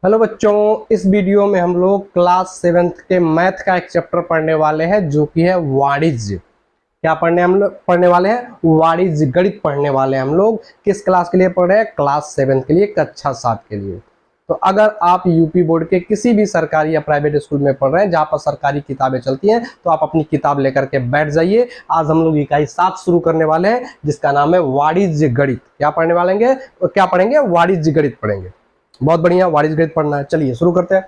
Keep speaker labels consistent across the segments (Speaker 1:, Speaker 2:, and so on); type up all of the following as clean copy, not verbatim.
Speaker 1: Hello बच्चों, इस video में हम लोग क्लास 7th के मैथ का एक चैप्टर पढ़ने वाले हैं जो कि है वाणिज्य। क्या पढ़ने वाले हैं? वाणिज्य गणित पढ़ने वाले हैं हम लोग। किस क्लास के लिए पढ़ रहे हैं? क्लास 7 के लिए, कक्षा 7 के लिए। तो अगर आप यूपी बोर्ड के किसी भी सरकारी या प्राइवेट स्कूल में पढ़ रहे हैं जहां पर सरकारी किताबें चलती हैं, तो आप अपनी किताब लेकर के बैठ जाइए। आज हम लोग इकाई 7 शुरू करने वाले हैं जिसका नाम है वाणिज्य गणित। क्या पढ़ने वाले हैं? क्या पढ़ेंगे? वाणिज्य गणित पढ़ेंगे। बहुत बढ़िया, वाणिज्य गणित पढ़ना है। चलिए शुरू करते हैं।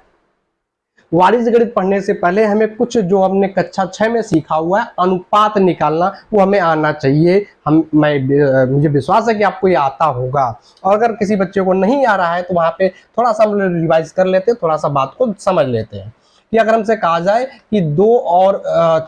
Speaker 1: वाणिज्य गणित पढ़ने से पहले हमें कुछ जो हमने कक्षा 6 में सीखा हुआ है अनुपात निकालना, वो हमें आना चाहिए। मुझे विश्वास है कि आपको ये आता होगा। और अगर किसी बच्चे को नहीं आ रहा है तो वहां पे थोड़ा सा हम लोग रिवाइज कर लेते हैं, थोड़ा सा बात को समझ लेते हैं कि अगर हमसे कहा जाए कि 2 और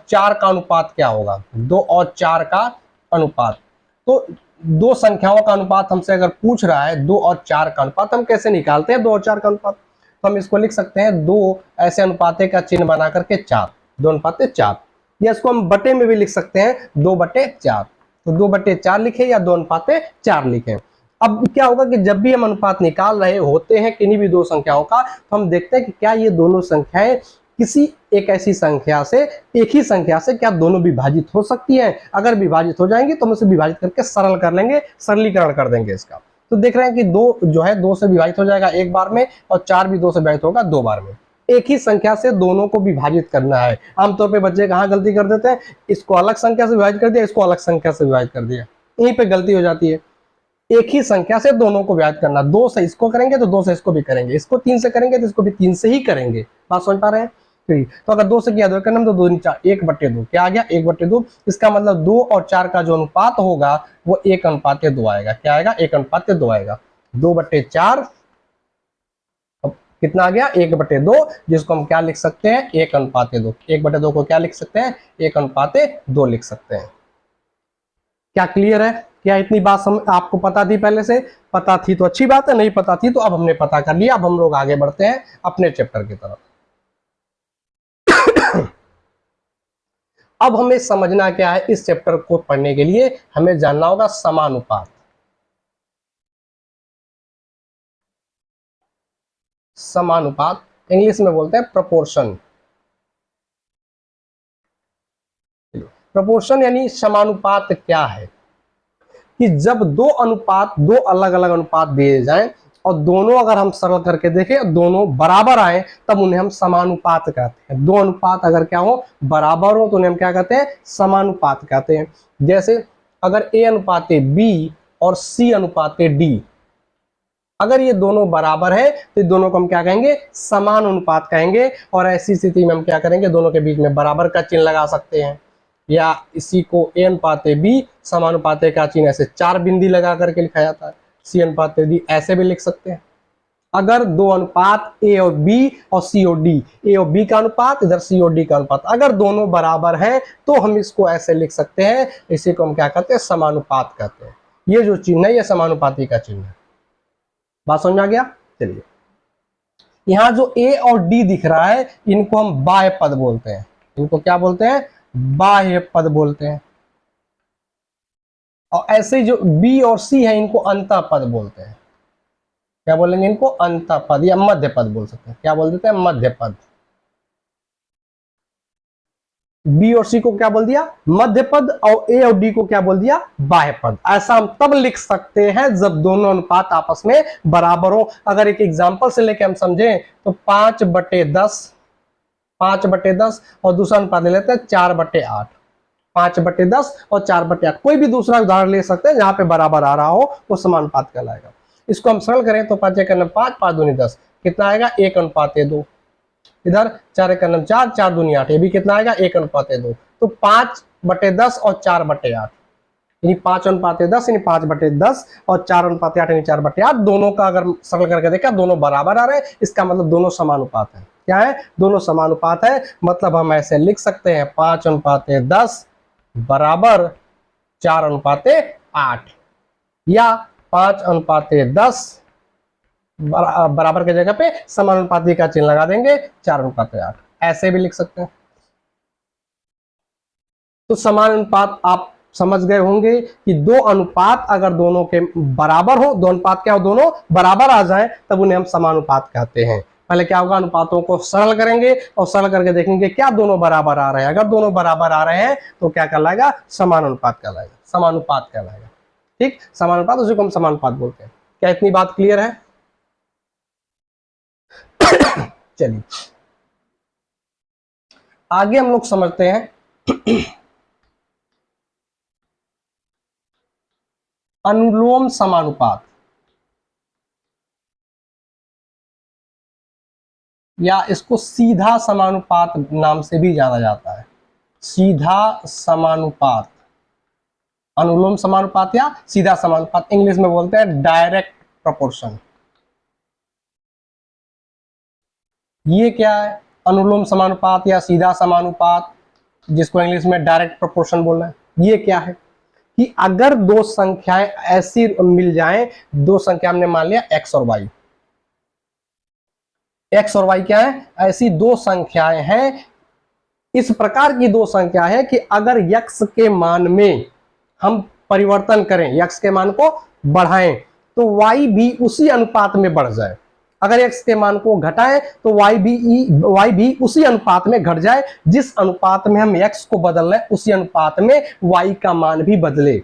Speaker 1: 4 का अनुपात क्या होगा, 2 और 4 का अनुपात, तो दो संख्याओं का अनुपात हमसे अगर पूछ रहा है, 2 और 4 का अनुपात हम कैसे निकालते हैं? 2 और 4 का अनुपात तो हम इसको लिख सकते हैं 2 ऐसे अनुपाते का चिन्ह बना करके 4, 2 अनुपाते 4, या इसको हम बटे में भी लिख सकते हैं 2/4। तो 2/4 लिखे या 2 अनुपाते 4 लिखे। अब क्या होगा कि जब भी हम अनुपात निकाल रहे होते हैं किन्हीं भी दो संख्याओं का, तो हम देखते हैं कि क्या ये दोनों संख्याएं किसी एक ऐसी संख्या से, एक ही संख्या से क्या दोनों विभाजित हो सकती हैं। अगर विभाजित हो जाएंगी तो हम उसे विभाजित करके सरल कर लेंगे, सरलीकरण कर देंगे इसका। तो देख रहे हैं कि 2 जो है 2 से विभाजित हो जाएगा एक बार में, और 4 भी 2 से विभाजित होगा 2 बार में। एक ही संख्या से दोनों को विभाजित करना है। आमतौर पे बच्चे कहाँ गलती कर देते हैं? इसको अलग संख्या से विभाजित कर दिया, इसको अलग संख्या से विभाजित कर दिया, यहीं पे गलती हो जाती है। एक ही संख्या से दोनों को विभाजित करना, 2 से इसको करेंगे तो 2 से इसको भी करेंगे, इसको 3 से करेंगे तो इसको भी 3 से ही करेंगे। बात समझ पा रहे हैं? तो अगर 2 से किया 2 करना तो 2 4, 1/2 क्या आ गया? 1/2। इसका मतलब 2 और 4 का जो अनुपात होगा वो 1:2 आएगा। क्या आएगा? 1:2 आएगा। 2/4 कितना आ गया? 1/2, जिसको हम क्या लिख सकते हैं? 1:2। 1/2 को क्या लिख सकते हैं? 1:2 लिख सकते हैं। क्या क्लियर है? क्या इतनी बात आपको पता थी? पहले से पता थी तो अच्छी बात है, नहीं पता थी तो अब हमने पता कर लिया। अब हम लोग आगे बढ़ते हैं अपने चैप्टर की तरफ। अब हमें समझना क्या है? इस चैप्टर को पढ़ने के लिए हमें जानना होगा समानुपात। समानुपात इंग्लिश में बोलते हैं प्रोपोर्शन। प्रोपोर्शन यानी समानुपात क्या है? कि जब दो अलग अलग अनुपात दिए जाएं और दोनों अगर हम सरल करके देखें, दोनों बराबर आए, तब उन्हें हम समानुपात कहते हैं। दो अनुपात अगर क्या हो? बराबर हो तो उन्हें हम क्या कहते हैं? समानुपात कहते हैं। जैसे अगर A अनुपाते B और C अनुपाते D, अगर ये दोनों बराबर है तो दोनों को हम क्या कहेंगे? समान अनुपात कहेंगे। और ऐसी स्थिति में हम क्या करेंगे? दोनों के बीच में बराबर का चिन्ह लगा सकते हैं, या इसी को A अनुपाते B समानुपाते का चिन्ह ऐसे 4 बिंदी लगा करके लिखा जाता है। C अनुपाते D ऐसे भी लिख सकते हैं। अगर दो अनुपात A और B और C और D, A और B का अनुपात, इधर C और D का अनुपात, अगर दोनों बराबर हैं तो हम इसको ऐसे लिख सकते हैं। इसी को हम क्या कहते हैं? समानुपात कहते हैं। ये जो चिन्ह है ये समानुपाती का चिन्ह है। बात समझ में आ गया? चलिए, यहां जो A और D दिख रहा है इनको हम बाह्य पद बोलते हैं। इनको क्या बोलते हैं? बाह्य पद बोलते हैं। और ऐसे जो B और C है इनको अंतः पद बोलते हैं। क्या बोलेंगे इनको? अंतः पद या मध्य पद बोल सकते हैं। क्या बोल देते हैं? मध्य पद। B और C को क्या बोल दिया? मध्य पद। और A और D को क्या बोल दिया? बाह्य पद। ऐसा हम तब लिख सकते हैं जब दोनों अनुपात आपस में बराबर हो। अगर एक एग्जांपल से लेके हम समझें तो 5/10, 5/10, और दूसरा अनुपात ले लेते हैं 4/8। 5/10 और 4/8, कोई भी दूसरा उदाहरण ले सकते हैं जहां पे बराबर आ रहा हो वो समानुपात कहलाएगा। इसको हम सरल करें तो 5 1 5, 5 दूनी 10, कितना आएगा? 1:2। इधर 4 1 4, 4 दूनी 8, ये भी कितना आएगा? 1:2। तो 5/10 और 4/8, यानी 5:10 यानी 5/10 और 4:8 यानी 4/8, दोनों का अगर सरल करके देखा दोनों बराबर आ रहे हैं, इसका मतलब दोनों समानुपात है। क्या है? दोनों समानुपात है। मतलब हम ऐसे लिख सकते हैं 5:10 बराबर 4:8, या 5:10 बराबर के जगह पे समानुपाती का चिन्ह लगा देंगे 4:8, ऐसे भी लिख सकते हैं। तो समानुपात आप समझ गए होंगे कि दो अनुपात अगर दोनों के बराबर हो, दो अनुपात क्या हो, दोनों बराबर आ जाए, तब उन्हें हम समानुपात कहते हैं। पहले क्या होगा, अनुपातों को सरल करेंगे और सरल करके देखेंगे क्या दोनों बराबर आ रहे हैं। अगर दोनों बराबर आ रहे हैं तो क्या कहलाएगा, समानुपात कहलाएगा, समानुपात कहलाएगा। ठीक, समानुपात, उसी को हम समानुपात बोलते हैं। क्या इतनी बात क्लियर है? चलिए आगे हम लोग समझते हैं अनुलोम समानुपात, या इसको सीधा समानुपात नाम से भी जाना जाता है। सीधा समानुपात, अनुलोम समानुपात या सीधा समानुपात, इंग्लिश में बोलते हैं डायरेक्ट प्रोपोर्शन। ये क्या है, अनुलोम समानुपात या सीधा समानुपात, जिसको इंग्लिश में डायरेक्ट प्रोपोर्शन बोलना है। ये क्या है कि अगर दो संख्याएं ऐसी मिल जाएं, दो संख्या हमने मान लिया x और y, x और y क्या है, ऐसी दो संख्याएं हैं, इस प्रकार की दो संख्या है कि अगर x के मान में हम परिवर्तन करें, x के मान को बढ़ाएं तो y भी उसी अनुपात में बढ़ जाए। अगर x के मान को घटाएं तो y भी उसी अनुपात में घट जाए। जिस अनुपात में हम x को बदल रहे हैं उसी अनुपात में y का मान भी बदले।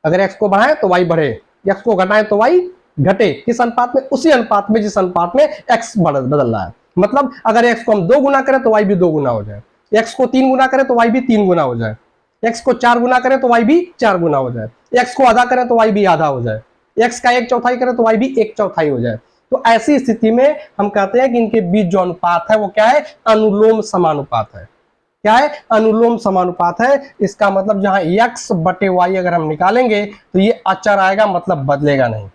Speaker 1: अगर x को बढ़ाएं तो y बढ़े, x को घटाएं तो y घटे। किस अनुपात में, उसी अनुपात में जिस अनुपात में x बदल रहा है। मतलब अगर x को हम 2 गुना करें तो y भी 2 गुना हो जाए, x को 3 गुना करें तो y भी 3 गुना हो जाए, x को 4 गुना करें तो y भी 4 गुना हो जाए, x को आधा करें तो y भी आधा हो जाए, x का 1/4 करें तो y भी 1/4 हो जाए। तो ऐसी स्थिति में हम कहते हैं कि इनके बीच जो अनुपात है वो क्या है, अनुलोम समानुपात है। क्या है, अनुलोम समानुपात है। इसका मतलब जहां x बटे y अगर हम निकालेंगे तो ये अचर आएगा, मतलब बदलेगा नहीं।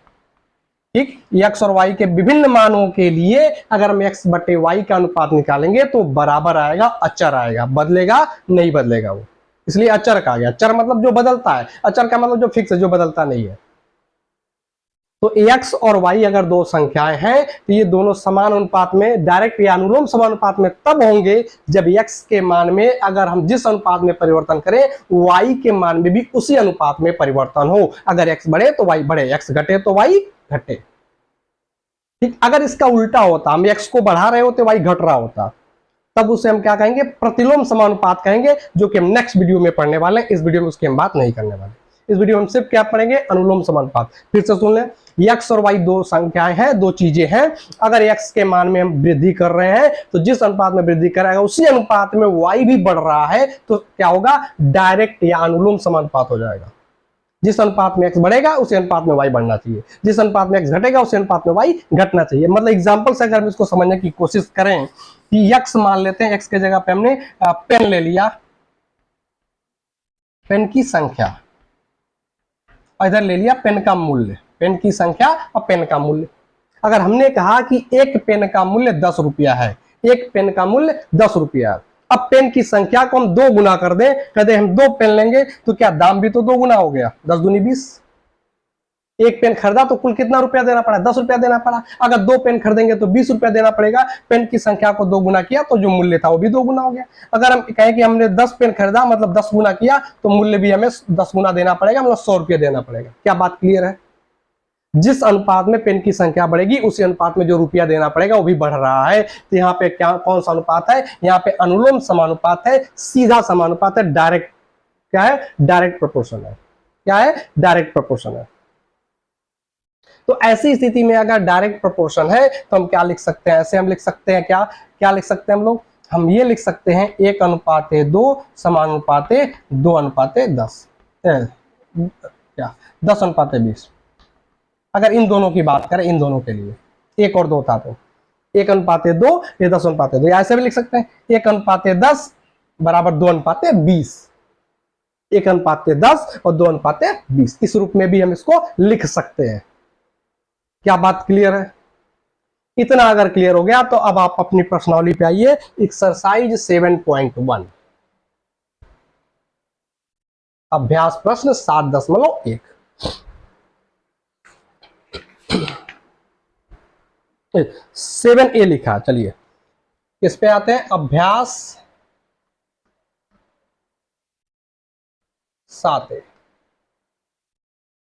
Speaker 1: ठीक, x और y के विभिन्न मानों के लिए अगर हम x बटे y का अनुपात निकालेंगे तो बराबर आएगा, अचर आएगा, बदलेगा नहीं, बदलेगा वो, इसलिए अचर कहा गया। अचर मतलब जो बदलता है, अचर का मतलब जो फिक्स है, जो बदलता नहीं है। तो x और y अगर दो संख्याएं हैं तो ये दोनों समान अनुपात में, डायरेक्ट या अनुलोम समानुपात में तब होंगे जब x के मान में अगर हम जिस अनुपात में परिवर्तन करें y के मान में भी उसी अनुपात में परिवर्तन हो। अगर x बढ़े तो y बढ़े, x घटे तो y घटे। ठीक, अगर इसका उल्टा होता, हम x को बढ़ा रहे होते, y घट रहा होता, तब उसे हम क्या कहेंगे, प्रतिलोम समानुपात कहेंगे, जो कि हम नेक्स्ट वीडियो में पढ़ने वाले हैं। इस वीडियो में उसकी हम बात नहीं करने वाले। इस वीडियो में हम सिर्फ क्या पढ़ेंगे, अनुलोम समानुपात। फिर से सुन लें, x और y दो संख्याएं हैं, दो चीजें हैं। अगर x के मान में हम वृद्धि कर रहे हैं तो जिस अनुपात में वृद्धि करेगा उसी अनुपात में y भी बढ़ रहा है, तो क्या होगा, डायरेक्ट या अनुलोम समानुपात हो जाएगा। जिस अनुपात में x बढ़ेगा उसी अनुपात में y बढ़ना चाहिए, जिस अनुपात में x घटेगा उसी अनुपात में y घटना चाहिए। मतलब एग्जांपल से अगर हम इसको समझने की कोशिश करें कि x मान लेते हैं, x के जगह पे हमने पेन ले लिया, पेन की संख्या, इधर ले लिया पेन का मूल्य, पेन की संख्या और पेन का मूल्य। अगर हमने कहा कि एक पेन का मूल्य 10 रुपया है, एक पेन का मूल्य 10 रुपया है, अब पेन की संख्या को हम 2 गुना कर दें, कहते हम 2 पेन लेंगे तो क्या दाम भी तो 2 गुना हो गया, 10 दूनी 20। एक पेन खरीदा तो कुल कितना रुपया देना पड़ा, 10 रुपया देना पड़ा। अगर 2 पेन खरीदेंगे तो 20 रुपया देना पड़ेगा। पेन की संख्या को 2 गुना किया तो जो मूल्य था वो भी 2 गुना हो गया। अगर हम कहें कि हमने 10 पेन खरीदा, मतलब 10 गुना किया, तो मूल्य भी हमें 10 गुना देना पड़ेगा, मतलब 100 रुपया देना पड़ेगा। क्या बात क्लियर है? जिस अनुपात में पेन की संख्या बढ़ेगी उसी अनुपात में जो रुपया देना पड़ेगा वो भी बढ़ रहा है। तो यहाँ पे क्या, कौन सा अनुपात है, यहाँ पे अनुलोम समानुपात है, सीधा समानुपात है, डायरेक्ट, क्या है, डायरेक्ट प्रोपोर्शन है। क्या है, डायरेक्ट प्रोपोर्शन है। तो ऐसी स्थिति में अगर डायरेक्ट प्रोपोर्शन है तो हम क्या लिख सकते हैं, ऐसे हम लिख सकते हैं, क्या क्या लिख सकते हैं हम लोग, हम ये लिख सकते हैं 1:2 समानुपाते 2:10, क्या 10:20। अगर इन दोनों की बात करें, इन दोनों के लिए 1 और 2 था तो 1:2, ये 10:2, ऐसे भी लिख सकते हैं 1:10 बराबर 2:20, 1:10 और 2:20, इस रूप में भी हम इसको लिख सकते हैं। क्या बात क्लियर है? इतना अगर क्लियर हो गया तो अब आप अपनी प्रश्नावली पे आइए, एक्सरसाइज 7.1, अभ्यास प्रश्न 7.1। 7A लिखा। चलिए इस पे आते हैं, अभ्यास 7A।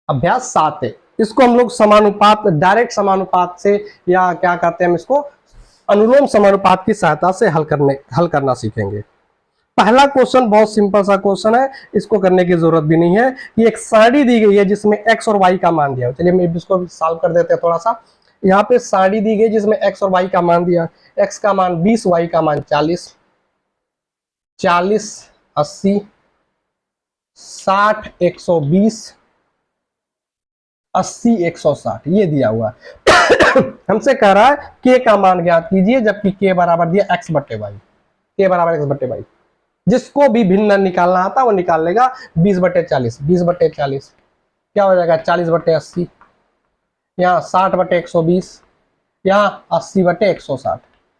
Speaker 1: अभ्यास 7 है। इसको हम लोग समानुपात, डायरेक्ट समानुपात से, या क्या कहते हैं हम इसको, अनुलोम समानुपात की सहायता से हल करना सीखेंगे। पहला क्वेश्चन बहुत सिंपल सा क्वेश्चन है, इसको करने की जरूरत भी नहीं है। ये एक सारणी दी गई है जिसमें x और y का मान दिया है। चलिए मैं इसको सॉल्व कर देते हैं थोड़ा सा। यहाँ पे सारणी दी गई जिसमें x और y का मान दिया, x का मान 20, y का मान 40, 40 80 60 120 80 160 ये दिया हुआ हमसे कह रहा है k का मान ज्ञात कीजिए, जबकि k बराबर दिया x बट्टे वाई, k बराबर x बट्टे वाई। जिसको भी भिन्न निकालना आता है वो निकाल लेगा। 20 बट्टे 40, 20 बट्टे 40 क्या हो जाएगा, 40 बट्टे 80, यहाँ 60 बट्टे 120, यहाँ 80 बट्टे 160।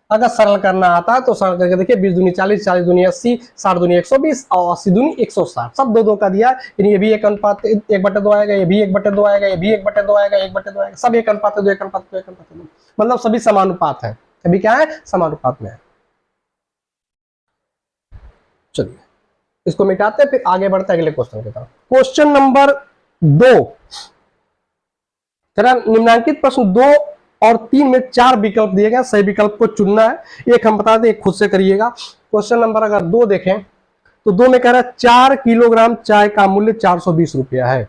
Speaker 1: अगर सरल करना आता है तो सरल करके देखिए, 20 दूनी 40, 40 दूनी 80, 60 दूनी 120 और 80 दूनी 160, सब दो दो का दिया है। यानी ये भी एक अनुपात 1/2 आएगा, ये भी 1/2 आएगा, ये भी 1/2 आएगा, 1/2 आएगा, सब एक अनुपात 2, 1 अनुपात 2, 1 अनुपात 2, मतलब सभी समानुपात है, सभी क्या है, समानुपात में है। चलिए इसको मिटाते हैं, फिर आगे बढ़ते हैं अगले क्वेश्चन की तरफ। क्वेश्चन नंबर 2, जरा निम्नांकित प्रश्न 2 और 3 में 4 विकल्प दिए गए, सही विकल्प को चुनना है। एक हम बता दें, एक खुद से करिएगा। क्वेश्चन नंबर अगर 2 देखें तो 2 में कह रहा है 4 किलोग्राम चाय का मूल्य 420 रुपया है।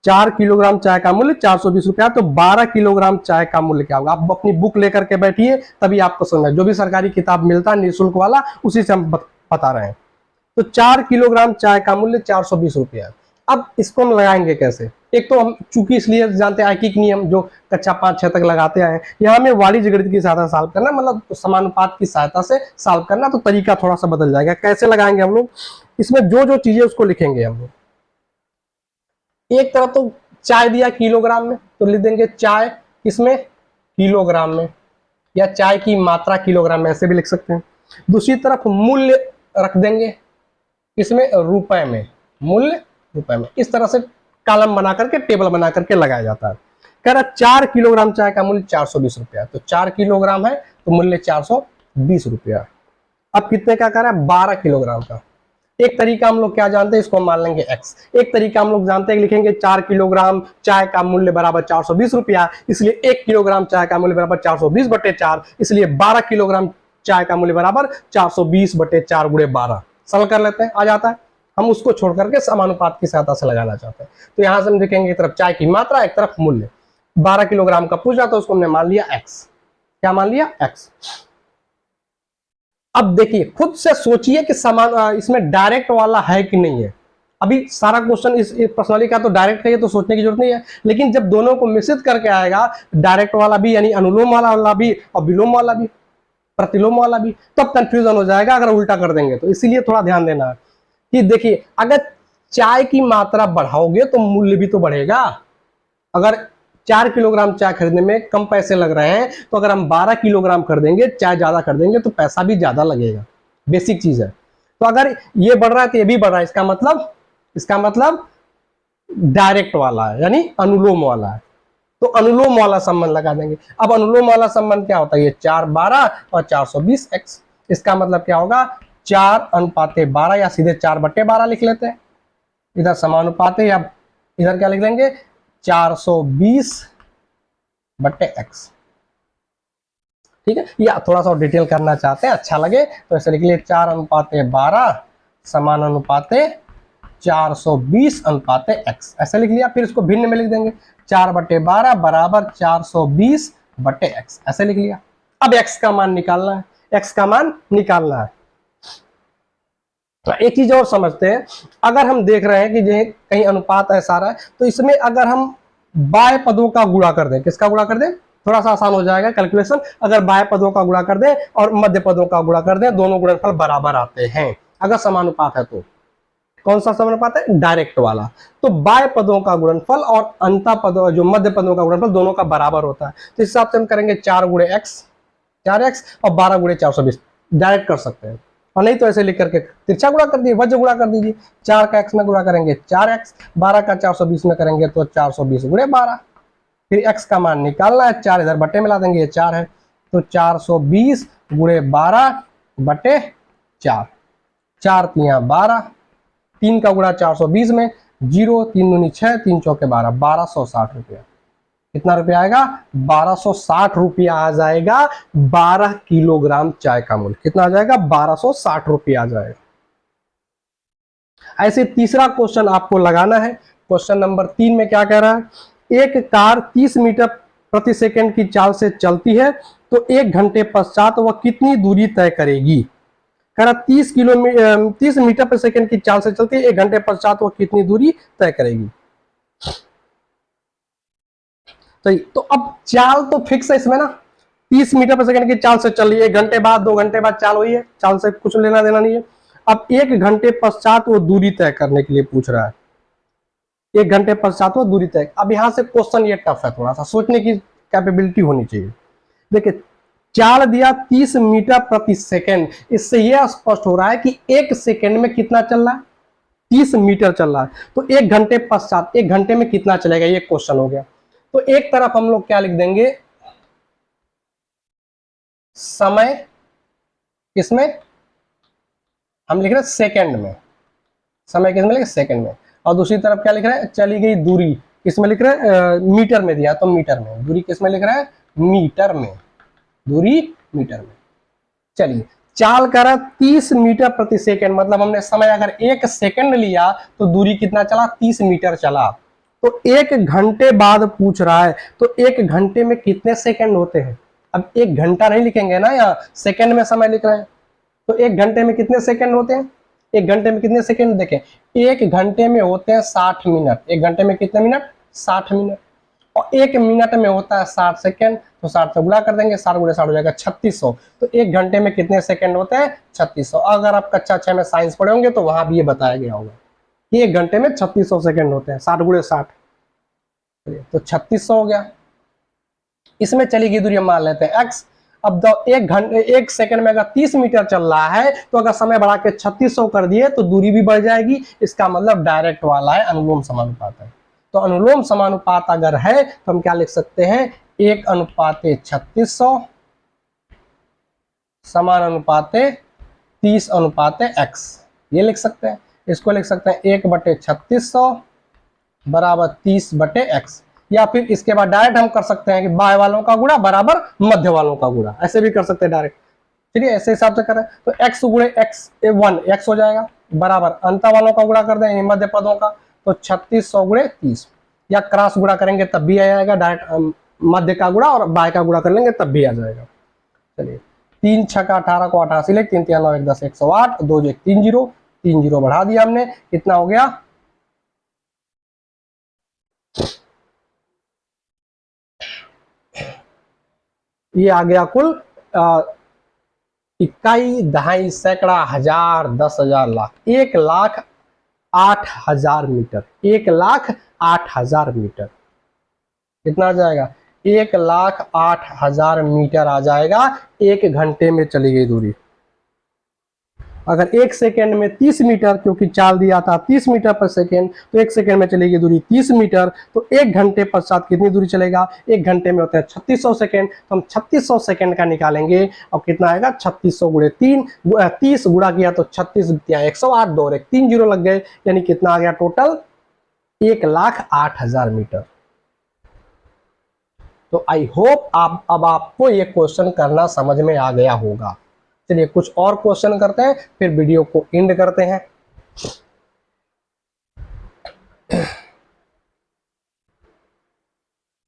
Speaker 1: 4 किलोग्राम चाय का मूल्य 420 रुपया, तो 12 किलोग्राम चाय का मूल्य क्या होगा। आप अपनी बुक लेकर के बैठिए, तभी आपको समझ में, जो भी सरकारी किताब मिलता है निःशुल्क वाला, उसी से हम बता रहे हैं। तो 4 किलोग्राम चाय का मूल्य 420 रुपया। अब इसको हम लगाएंगे कैसे। एक तो हम चूंकि इसलिए जानते हैं आयकिक नियम जो कक्षा 5-6 तक लगाते आए हैं, यहाँ में वाणिज्य गणित की सहायता सॉल्व करना, मतलब समानुपात की सहायता से सॉल्व करना, तो तरीका थोड़ा सा बदल जाएगा। कैसे लगाएंगे हम लोग, इसमें जो जो चीजें उसको लिखेंगे हम लोग। एक तरफ तो चाय दिया किलोग्राम में, तो लिख देंगे चाय किसमें, किलोग्राम में, या चाय की मात्रा किलोग्राम में, ऐसे भी लिख सकते हैं। दूसरी तरफ मूल्य रख देंगे इसमें, रुपए में, मूल्य रुपए में। इस तरह से कॉलम बना करके, टेबल बना करके लगाया जाता है। कह रहा 4 किलोग्राम चाय का मूल्य 420 रुपया, तो 4 किलोग्राम है तो मूल्य 420 रुपया। अब कितने का कह रहा है, 12 किलोग्राम का। एक तरीका हम लोग क्या जानते हैं, इसको मान लेंगे x। एक तरीका हम लोग जानते हैं, लिखेंगे 4 किलोग्राम चाय का मूल्य बराबर 420 रुपया, इसलिए 1 किलोग्राम चाय का मूल्य बराबर 420 बटे 4, इसलिए 12 किलोग्राम चाय का मूल्य बराबर 420 बटे 4 गुणे 12। सरल कर लेते हैं, आ जाता है। हम उसको छोड़ करके समानुपात की सहायता से लगाना चाहते हैं, तो यहां से हम लिखेंगे एक तरफ चाय की मात्रा, एक तरफ मूल्य। 12 किलोग्राम का पूछा तो उसको हमने मान लिया x। क्या मान लिया, x। अब देखिए खुद से सोचिए कि समान इसमें डायरेक्ट वाला है कि नहीं है। अभी सारा क्वेश्चन इस प्रश्नावली का तो डायरेक्ट है, तो सोचने की जरूरत नहीं है, लेकिन जब दोनों को मिश्रित करके आएगा, डायरेक्ट वाला भी यानी अनुलोम वाला भी और विलोम वाला भी, प्रतिलोम वाला भी, तब कंफ्यूजन हो जाएगा अगर उल्टा कर देंगे तो। इसीलिए थोड़ा ध्यान देना है कि देखिए, अगर चाय की मात्रा बढ़ाओगे तो मूल्य भी तो बढ़ेगा। अगर 4 किलोग्राम चाय खरीदने में कम पैसे लग रहे हैं, तो अगर हम 12 किलोग्राम खरीदेंगे, चाय ज्यादा खरीदेंगे, तो पैसा भी ज्यादा लगेगा। बेसिक चीज है। तो अगर ये बढ़ रहा है तो ये भी बढ़ रहा है, इसका मतलब डायरेक्ट वाला है, यानी अनुलोम वाला है, तो अनुलोम वाला संबंध लगा देंगे। अब अनुलोम वाला संबंध क्या होता है, ये 4 12 और 420 x। इसका मतलब क्या होगा, 4:12, या सीधे 4/12 लिख लेते हैं। इधर समानुपात है, या इधर क्या लिख लेंगे, 420 बट्टे x। ठीक है, या थोड़ा सा डिटेल करना चाहते हैं, अच्छा लगे तो ऐसे लिख लिए, 4:12 समानुपाते 420 x, ऐसे लिख लिया। फिर इसको भिन्न में लिख देंगे, 4/12 बराबर 420 बट्टे x, ऐसे लिख लिया। अब x का मान निकालना है, x का मान निकालना है। एक चीज और समझते हैं, अगर हम देख रहे हैं कि जो कहीं अनुपात ऐसा रहा है, तो इसमें अगर हम बाह्य पदों का गुणा कर दें, किसका गुणा कर दें, थोड़ा सा आसान हो जाएगा कैलकुलेशन। अगर बाह्य पदों का गुणा कर दें और मध्य पदों का गुणा कर दें, दोनों गुणनफल बराबर आते हैं अगर समानुपात है तो। कौन सा समानुपात है, डायरेक्ट वाला। तो बाह्य पदों का गुणनफल और अंत पदों, जो मध्य पदों का गुणनफल, दोनों का बराबर होता है। तो इस हिसाब से हम करेंगे 4 गुणे x, 4x और 12 गुणे 420, डायरेक्ट कर सकते हैं। और नहीं तो ऐसे लिख करके तिरछा गुणा कर दीजिए, वज्र गुणा कर दीजिए। 4 का x में गुणा करेंगे 4x, 12 का 420 में करेंगे तो 420 गुणे 12। फिर x का मान निकालना है, 4 इधर बटे मिला देंगे, ये 4 है, तो 420 गुणे 12 बटे 4, 4 3 12, 3 का गुणा 420 में, जीरो, 3 दूनी 6, 3 चौके 12, 1260 रुपया। कितना रुपया आएगा? 1260 रुपया आ जाएगा 12 किलोग्राम चाय का मूल्य। कितना आ जाएगा? 1260 रुपया आ जाएगा। ऐसे तीसरा क्वेश्चन आपको लगाना है। क्वेश्चन नंबर 3 में क्या कह रहा है? एक कार 30 मीटर प्रति सेकंड की चाल से चलती है तो 1 घंटे पश्चात वह कितनी दूरी तय करेगी? कह रहा 30 मीटर प्रति सेकंड की चाल से चलती है, 1 घंटे पश्चात वह कितनी दूरी तय करेगी? तो अब चाल तो फिक्स है इसमें ना, 30 मीटर प्रति सेकंड की चाल से चल रही है, 1 घंटे बाद 2 घंटे बाद चाल हुई है, चाल से कुछ लेना देना नहीं है। अब 1 घंटे पश्चात वो दूरी तय करने के लिए पूछ रहा है, 1 घंटे पश्चात वो दूरी तय। अब यहां से क्वेश्चन ये टफ है, थोड़ा सा सोचने की कैपेबिलिटी होनी चाहिए। देखिए चाल दिया 30 मीटर प्रति सेकंड, इससे यह स्पष्ट हो रहा है कि 1 सेकंड में कितना चल रहा है? 30 मीटर चल रहा है। तो 1 घंटे पश्चात 1 घंटे में कितना चलेगा, ये क्वेश्चन हो गया। तो एक तरफ हम लोग क्या लिख देंगे, समय किसमें, हम लिख रहे हैं सेकंड में, समय किसमें लिखे? सेकंड में। और दूसरी तरफ क्या लिख रहे हैं? चली गई दूरी किसमें लिख रहे हैं? मीटर में दिया तो मीटर में। दूरी किसमें लिख रहे हैं? मीटर में। दूरी मीटर में। चलिए चाल करा 30 मीटर प्रति सेकंड, मतलब हमने समय अगर 1 सेकंड लिया तो दूरी कितना चला? 30 मीटर चला। तो 1 घंटे बाद पूछ रहा है, तो 1 घंटे में कितने सेकंड होते हैं? अब 1 घंटा नहीं लिखेंगे ना, यहाँ सेकंड में समय लिख रहे हैं। तो 1 घंटे में कितने सेकंड होते हैं? 1 घंटे में कितने सेकंड? देखें 1 घंटे में होते हैं 60 मिनट। 1 घंटे में कितने मिनट? 60 मिनट। और 1 मिनट में होता है 60 सेकंड, तो 60 से गुणा कर देंगे, 60 गुणे 60 हो जाएगा 3600। तो 1 घंटे में कितने सेकंड होते हैं? 3600। अगर आप कक्षा 6 में साइंस पढ़े होंगे तो वहां भी ये बताया गया होगा कि 1 घंटे में 3600 सेकंड होते हैं, 60 गुणे 60, तो 3600 हो गया। इसमें चली गई दूरी हम मान लेते हैं x। अब 1 सेकंड में अगर 30 मीटर चल रहा है तो अगर समय बढ़ा के 3600 कर दिए तो दूरी भी बढ़ जाएगी। इसका मतलब डायरेक्ट वाला है, अनुलोम समानुपात है। तो अनुलोम समानुपात अगर है तो हम क्या लिख सकते हैं? 1:3600 समानुपाते 30:x, ये लिख सकते हैं। इसको लिख सकते हैं 1/3600 बराबर 30/x। या फिर इसके बाद डायरेक्ट हम कर सकते हैं कि बाएं वालों का गुणा बराबर मध्य वालों का गुणा, ऐसे भी कर सकते हैं डायरेक्ट। चलिए ऐसे हिसाब से करें तो x गुणे x 1 x हो जाएगा, बराबर अंत वालों का गुणा कर दें मध्य पदों का, तो 3600 गुणे 30, या क्रॉस गुणा करेंगे तब भी आ जाएगा, डायरेक्ट मध्य का गुणा और बाएं का गुणा कर लेंगे तब भी आ जाएगा। चलिए 3 6 का 18 को 88 लिख, 3 3 9 1 10 108, 2 1 3 0, 3 0 बढ़ा दिया हमने, कितना हो गया? ये आ गया कुल इकाई, दहाई, सैकड़ा, हजार, 10,000, लाख, 1,08,000 मीटर। 1,08,000 मीटर कितना आ जाएगा? 1,08,000 मीटर आ जाएगा 1 घंटे में चली गई दूरी। अगर 1 सेकेंड में 30 मीटर, क्योंकि चाल दिया था 30 मीटर पर सेकेंड, तो 1 सेकेंड में चलेगी दूरी 30 मीटर, तो 1 घंटे पश्चात कितनी दूरी चलेगा? 1 घंटे में होते हैं 3600 सेकेंड, तो हम 3600 सेकेंड का निकालेंगे। और कितना आएगा? 3600 गुणे 3, 30 गुणा किया तो 36 108, 2 और 1 3 जीरो लग गए, यानी कितना आ गया टोटल? 1,08,000 मीटर। तो आई होप अब आपको ये क्वेश्चन करना समझ में आ गया होगा। चलिए कुछ और क्वेश्चन करते हैं, फिर वीडियो को एंड करते हैं।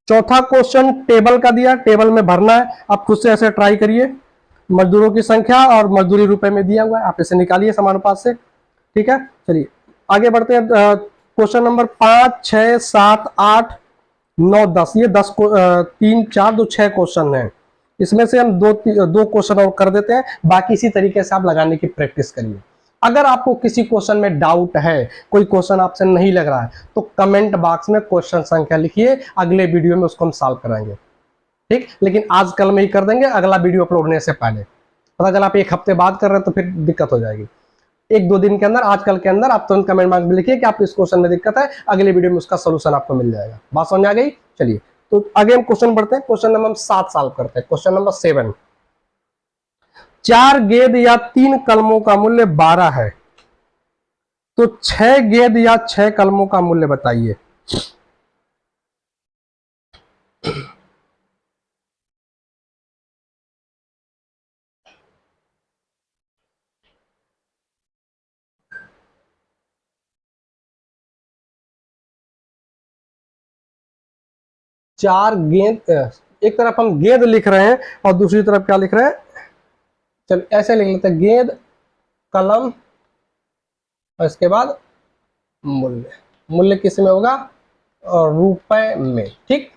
Speaker 1: चौथा क्वेश्चन टेबल का दिया, टेबल में भरना है। आप खुद से ऐसे ट्राई करिए, मजदूरों की संख्या और मजदूरी रुपए में दिया हुआ है, आप इसे निकालिए समानुपात से। ठीक है, चलिए आगे बढ़ते हैं। क्वेश्चन नंबर 5 6 7 8 9 10, ये 10 3 4 2 6 क्वेश्चन है। इसमें से हम दो क्वेश्चन और कर देते हैं, बाकी इसी तरीके से आप लगाने की प्रैक्टिस करिए। अगर आपको किसी क्वेश्चन में डाउट है, कोई क्वेश्चन आपसे नहीं लग रहा है, तो कमेंट बॉक्स में क्वेश्चन संख्या लिखिए, अगले वीडियो में उसको हम सॉल्व कराएंगे। ठीक, लेकिन आज कल में ही कर देंगे, अगला वीडियो अपलोड होने से पहले। पता चला आप 1 हफ्ते बाद कर रहे हैं तो फिर दिक्कत हो जाएगी। 1-2 दिन के अंदर, आजकल के अंदर आप तुरंत कमेंट बॉक्स में लिखिए कि आपको इस क्वेश्चन में दिक्कत है, अगले वीडियो में उसका सोल्यूशन आपको मिल जाएगा। बात समझ आ गई? चलिए तो आगे हम क्वेश्चन बढ़ते हैं। क्वेश्चन नंबर 7 सॉल्व करते हैं। क्वेश्चन नंबर 7, 4 गेंद या 3 कलमों का मूल्य 12 है, तो 6 गेंद या 6 कलमों का मूल्य बताइए। चार गेंद, एक तरफ हम गेंद लिख रहे हैं और दूसरी तरफ क्या लिख रहे हैं, चल ऐसे लिख लेते हैं, गेंद कलम और इसके बाद मूल्य। मूल्य किस में होगा, और रुपए में, ठीक।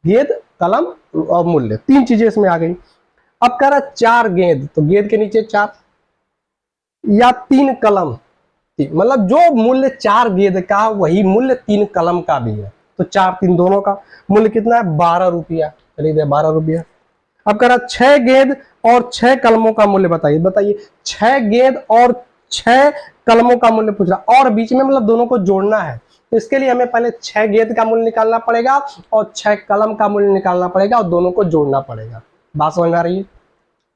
Speaker 1: गेंद कलम और मूल्य, तीन चीजें इसमें आ गई। अब कह रहा 4 गेंद, तो गेंद के नीचे 4, या 3 कलम, मतलब जो मूल्य 4 गेंद का वही मूल्य 3 कलम का भी है, तो 4 3 दोनों का मूल्य कितना है, 12 रुपया। चलिए दे 12 रुपया। अब कह रहा 6 गेंद और 6 कलमों का मूल्य बताइए। बताइए 6 गेंद और 6 कलमों का मूल्य पूछ रहा, और बीच में मतलब दोनों को जोड़ना है, तो इसके लिए हमें पहले 6 गेंद का मूल्य निकालना पड़ेगा और 6 कलम का मूल्य निकालना पड़ेगा और दोनों को जोड़ना पड़ेगा। बात समझ में आ रही है,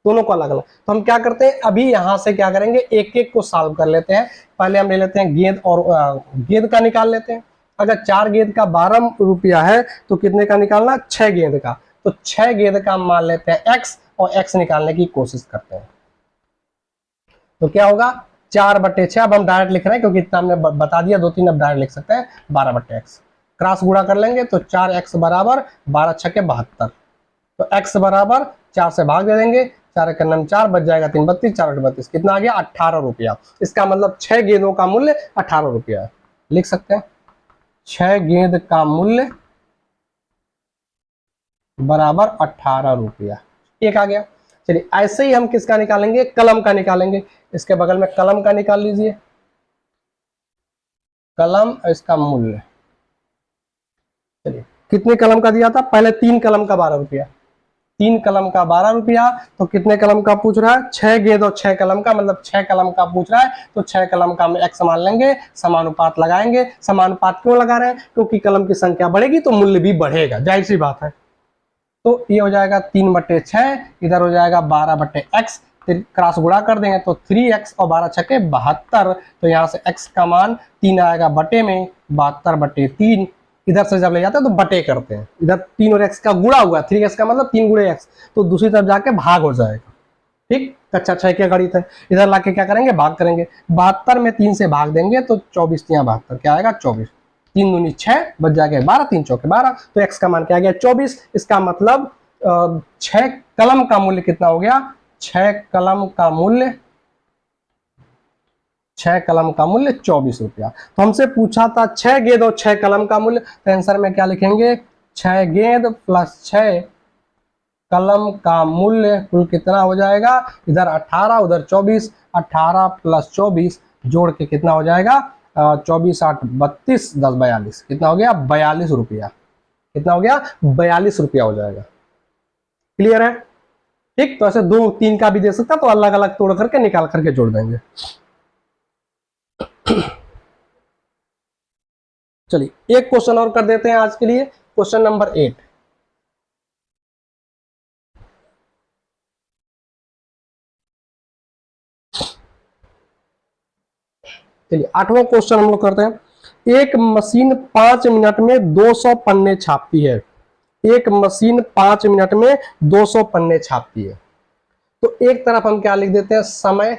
Speaker 1: दोनों को अलग अलग। तो हम क्या करते हैं, अभी यहां से क्या करेंगे, एक एक को सॉल्व कर लेते हैं। पहले हम ले लेते हैं गेंद, और गेंद का निकाल लेते हैं। अगर 4 गेंद का 12 रुपया है तो कितने का निकालना, 6 गेंद का। तो 6 गेंद का मान लेते हैं x और x निकालने की कोशिश करते हैं। तो क्या होगा, 4/6। अब हम डायरेक्ट लिख रहे हैं क्योंकि इतना हमने बता दिया, 2-3 अब डायरेक्ट लिख सकते हैं, 12/x। क्रॉस गुणा कर लेंगे तो 4x बराबर 12 छके 72। तो x बराबर 4 से भाग दे देंगे, 4 एक 4, बच जाएगा 3 32, 4 8 32, कितना आ गया, 18 रुपया। इसका मतलब 6 गेंदों का मूल्य 18 रुपया है। लिख सकते हैं 6 गेंद का मूल्य बराबर 18 रुपया, एक आ गया। चलिए ऐसे ही हम किसका निकालेंगे, कलम का निकालेंगे। इसके बगल में कलम का निकाल लीजिए, कलम इसका मूल्य। चलिए कितने कलम का दिया था, पहले 3 कलम का 12 रुपया, 3 कलम का 12 रुपया। तो कितने कलम का पूछ रहा है, 6 गेंद और 6 कलम का, मतलब 6 कलम का पूछ रहा है, तो 6 कलम का हम x मान लेंगे, समानुपात लगाएंगे। समानुपात क्यों लगा रहे हैं, क्योंकि कलम की संख्या बढ़ेगी तो मूल्य भी बढ़ेगा, जाहिर सी बात है। तो ये हो जाएगा 3/6, इधर हो जाएगा 12/x, फिर क्रॉस गुणा कर देंगे तो 3x और 12 छके 72। तो यहाँ से x का मान 3 आएगा बटे में, 72/3। इधर से जब ले जाते हैं तो बटे करते हैं, इधर 3 और x का गुणा हुआ, 3x का मतलब 3 गुणे x, तो दूसरी तरफ जाके भाग हो जाएगा, ठीक। कक्षा 6 के गणित है। इधर लाके क्या करेंगे, भाग करेंगे। 72 में 3 से भाग देंगे तो 24 3 72, क्या आएगा 24, 3 दूनी 6, बच जाएगा 12, 3 चौके 12। तो x का मान क्या आ गया, 24। इसका मतलब 6 कलम का मूल्य कितना हो गया, 6 कलम का मूल्य, 6 कलम का मूल्य 24 रुपया। तो हमसे पूछा था 6 गेंद और 6 कलम का मूल्य, तो आंसर में क्या लिखेंगे, 6 गेंद प्लस 6 कलम का मूल्य कुल कितना हो जाएगा, इधर 18 उधर 24, 18 प्लस 24 जोड़ के कितना हो जाएगा, 24 8 32 10 42, कितना हो गया, 42 रुपया। कितना हो गया, 42 रुपया हो जाएगा। क्लियर है, ठीक। तो ऐसे 2 3 का भी दे सकता, तो अलग अलग तोड़ करके निकाल करके जोड़ देंगे। चलिए एक क्वेश्चन और कर देते हैं आज के लिए, क्वेश्चन नंबर 8। चलिए 8वां क्वेश्चन हम लोग करते हैं। एक मशीन 5 मिनट में 200 पन्ने छापती है। एक मशीन 5 मिनट में 200 पन्ने छापती है। तो एक तरफ हम क्या लिख देते हैं, समय,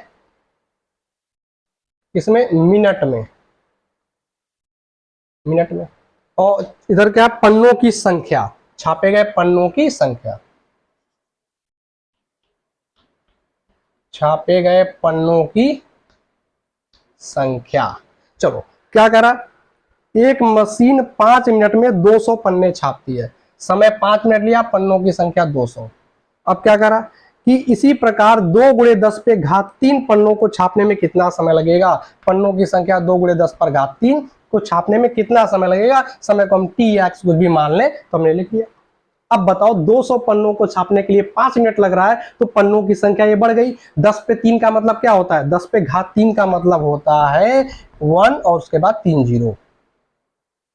Speaker 1: इसमें मिनट में, मिनट में, और इधर क्या, पन्नों की संख्या, छापे गए पन्नों की संख्या, छापे गए पन्नों की संख्या। चलो क्या करा, एक मशीन 5 मिनट में 200 पन्ने छापती है, समय 5 मिनट लिया, पन्नों की संख्या 200। अब क्या करा कि इसी प्रकार 2 × 10 पे घात 3 पन्नों को छापने में कितना समय लगेगा। पन्नों की संख्या 2 × 10 पर घात 3 को छापने में कितना समय लगेगा। समय को हम t या x कुछ भी मान लें तो हमने लिख लिया। अब बताओ 200 पन्नों को छापने के लिए 5 मिनट लग रहा है, तो पन्नों की संख्या ये बढ़ गई। 10 पे 3 का मतलब क्या होता है, 10 पे घात 3 का मतलब होता है 1 और उसके बाद 3 जीरो।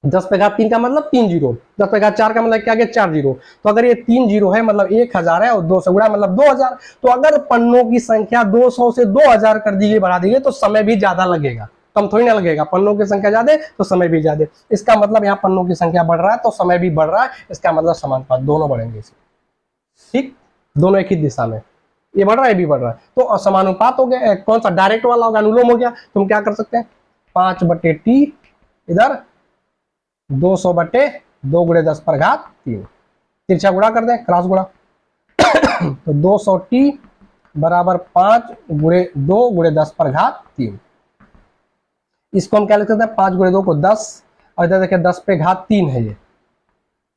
Speaker 1: 10 पे घात 3 का मतलब 3 जीरो, 10 पे घात 4 का मतलब क्या गया 4 जीरो। तो अगर ये 3 जीरो है मतलब 1000 है, और 200 गुणा मतलब 2000। तो अगर पन्नों की संख्या 200 से 2000 कर दी गई, बढ़ा दी गई, तो समय भी ज्यादा लगेगा। कम थोड़ी ना लगेगा, पन्नों की संख्या ज्यादा तो समय भी ज्यादा। इसका मतलब यहाँ पन्नों की संख्या बढ़ रहा है तो समय भी बढ़ रहा है, इसका मतलब समानुपात दोनों बढ़ेंगे इसे, ठीक, दोनों एक ही दिशा में, ये बढ़ रहा है ये भी बढ़ रहा है, तो समानुपात हो गया। कौन सा डायरेक्ट वाला होगा, अनुलोम हो गया। तुम क्या कर सकते हैं, 5/t इधर 200/2 × 10⁻3, तिरछा गुणा कर दें, क्रॉस गुणा तो 200t बराबर 5 × 2 × 10⁻3। इसको हम क्या लिख सकते हैं, 5 × 2 को 10 और इधर देखिए 10⁻3 है, ये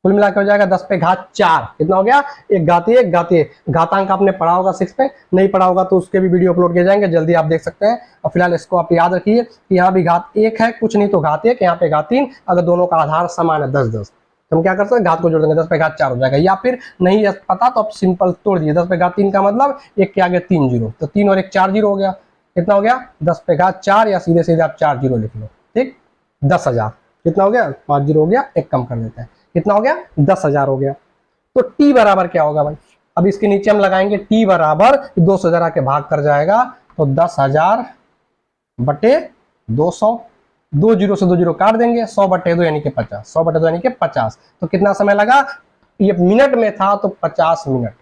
Speaker 1: कुल मिलाकर हो जाएगा 10⁻4। कितना हो गया, एक घातीय एक घातीय। घातांक आपने पढ़ा होगा 6 पे, नहीं पढ़ा होगा तो उसके भी वीडियो अपलोड किए जाएंगे, जल्दी आप देख सकते हैं। और फिलहाल इसको आप याद रखिए कि यहाँ भी घात 1 है, कुछ नहीं तो घात 1, यहाँ पे घात 3। अगर दोनों का आधार समान है 10-10 तो हम क्या कर सकते हैं, घात को जोड़ देंगे, 10⁻4 हो जाएगा। या फिर नहीं पता तो आप सिंपल तोड़ दिए, 10⁻3 का मतलब 1 के आगे 3 जीरो, तो 3 और 1 4 जीरो हो गया। कितना हो गया, 10⁻4, या सीधे सीधे आप 4 जीरो लिख लो, ठीक, 10,000। कितना हो गया, 5 जीरो हो गया, एक कम कर देते हैं, कितना हो गया, 10,000 हो गया। तो t बराबर क्या होगा भाई, अब इसके नीचे हम लगाएंगे t बराबर 200 के भाग कर जाएगा, तो 10,000/200, 2 जीरो से 2 जीरो काट देंगे, 100/2 यानी कि 50, 100/2 यानी कि 50। तो कितना समय लगा, ये मिनट में था तो 50 मिनट।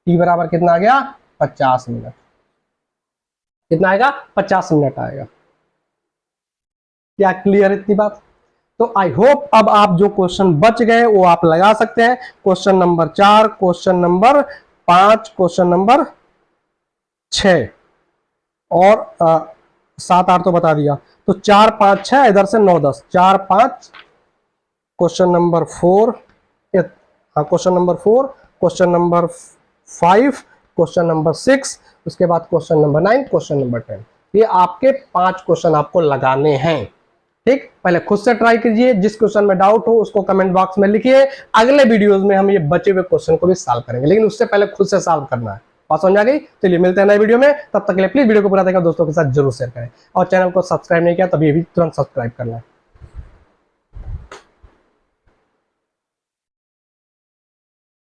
Speaker 1: t बराबर कितना आ गया, 50 मिनट। कितना आएगा, 50 मिनट आएगा। क्या क्लियर इतनी बात? तो आई होप अब आप जो क्वेश्चन बच गए वो आप लगा सकते हैं। Question number 4, question number 5, question number 6 और 7, 8 तो बता दिया। तो 4, 5, 6 इधर से 9, 10, 4, 5, question number 4, question number 4, question number 5, question number 6, उसके बाद क्वेश्चन नंबर 9, क्वेश्चन नंबर 10। ये आपके 5 क्वेश्चन आपको लगाने हैं, ठीक। पहले खुद से ट्राई कीजिए, जिस क्वेश्चन में डाउट हो उसको कमेंट बॉक्स में लिखिए। अगले वीडियोस में हम ये बचे हुए क्वेश्चन को भी सॉल्व करेंगे, लेकिन उससे पहले खुद से सॉल्व करना है। बात समझ आ गई? चलिए मिलते हैं नए वीडियो में, तब तक के लिए प्लीज वीडियो को पूरा देखकर दोस्तों के साथ जरूर शेयर करें, और चैनल को सब्सक्राइब नहीं किया तभी भी तुरंत सब्सक्राइब करना है।